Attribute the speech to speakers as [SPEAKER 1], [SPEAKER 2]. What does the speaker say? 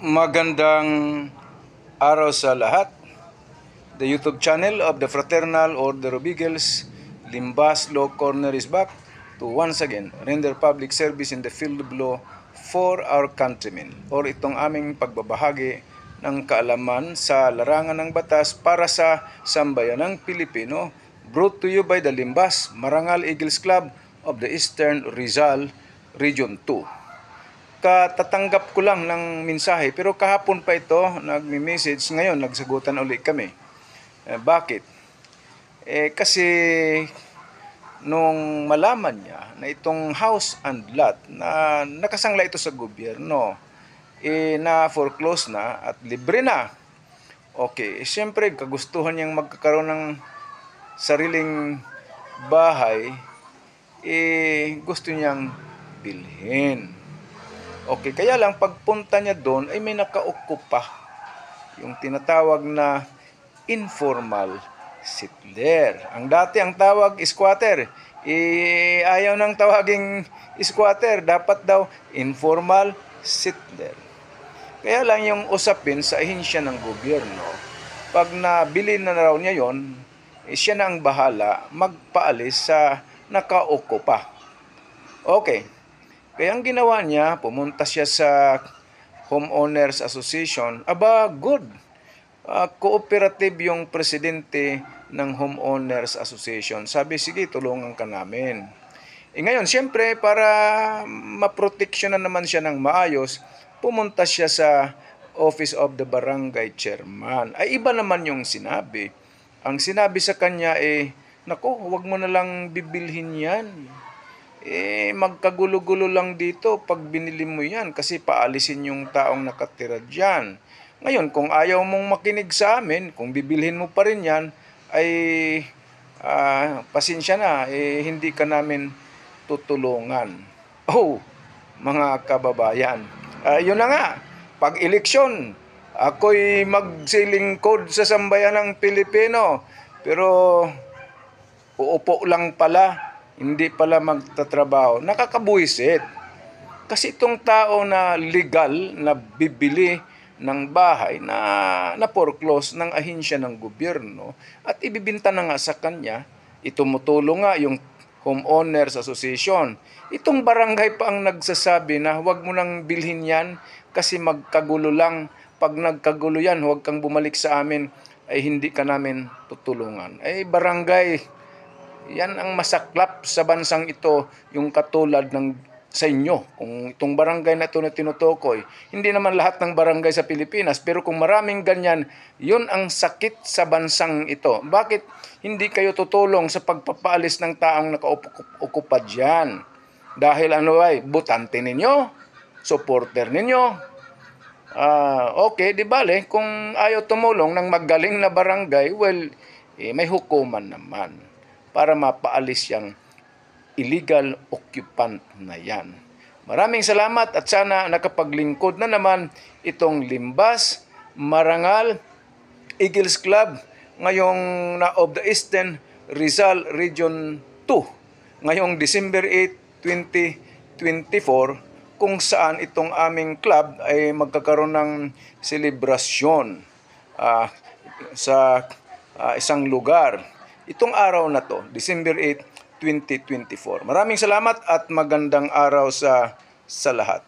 [SPEAKER 1] Magandang araw sa lahat. The YouTube channel of the Fraternal Order of Eagles, Limbas Law Corner is back to once again render public service in the field of law for our countrymen, or itong aming pagbabahagi ng kaalaman sa larangan ng batas para sa sambayanang Pilipino, brought to you by the Limbas Marangal Eagles Club of the Eastern Rizal Region 2. Katatanggap ko lang ng mensahe, pero kahapon pa ito nagme-message, ngayon nagsagutan uli kami. Bakit? Kasi nung malaman niya na itong house and lot na nakasangla ito sa gobyerno, na foreclose na at libre na. Okay, siyempre kagustuhan niyang magkakaroon ng sariling bahay, gusto niyang bilhin. Okay, kaya lang pagpunta niya doon ay may nakaukupa, yung tinatawag na informal settler. Ang dati ang tawag squatter, ayaw nang tawaging squatter, dapat daw informal settler. Kaya lang yung usapin sa ahensya ng gobyerno, pag nabili na raw niya yon, siya na ang bahala magpaalis sa nakaukupa. Okay. Kaya ang ginawa niya, pumunta siya sa Homeowners Association. Aba, good. Cooperative yung presidente ng Homeowners Association. Sabi, sige, tulungan ka namin. Ngayon, siyempre, para maproteksyonan naman siya ng maayos, pumunta siya sa Office of the Barangay Chairman. Ay, iba naman yung sinabi. Ang sinabi sa kanya, nako, huwag mo na lang bibilhin yan. Magkagulo-gulo lang dito pag binili mo yan kasi paalisin yung taong nakatira dyan. Ngayon, kung ayaw mong makinig sa amin, kung bibilhin mo pa rin yan, ay pasensya na, hindi ka namin tutulungan. Oh, mga kababayan, yun na nga, pag eleksyon, ako'y magsilingkod sa sambayan ng Pilipino, pero uupo lang pala, hindi pala magtatrabaho. Nakakabuisit. Kasi itong tao na legal na bibili ng bahay na foreclose ng ahensya ng gobyerno at ibibinta na nga sa kanya, itumutulong nga yung Homeowners Association. Itong barangay pa ang nagsasabi na huwag mo nang bilhin yan kasi magkagulo lang. Pag nagkagulo yan, huwag kang bumalik sa amin, ay hindi ka namin tutulungan. Barangay, yan ang masaklap sa bansang ito, yung katulad ng sa inyo. Kung itong barangay na ito na tinutukoy, hindi naman lahat ng barangay sa Pilipinas, pero kung maraming ganyan, yun ang sakit sa bansang ito. Bakit hindi kayo tutulong sa pagpapaalis ng taong nakaukupa dyan? Dahil butante ninyo, supporter ninyo. Okay, di bale, kung ayaw tumulong ng magaling na barangay, well, may hukuman naman para mapaalis yung illegal occupant na yan. Maraming salamat at sana nakapaglingkod na naman itong Limbas Marangal Eagles Club ngayong of the Eastern Rizal Region 2 ngayong December 8, 2024, kung saan itong aming club ay magkakaroon ng selebrasyon sa isang lugar. Itong araw na to, December 8, 2024. Maraming salamat at magandang araw sa lahat.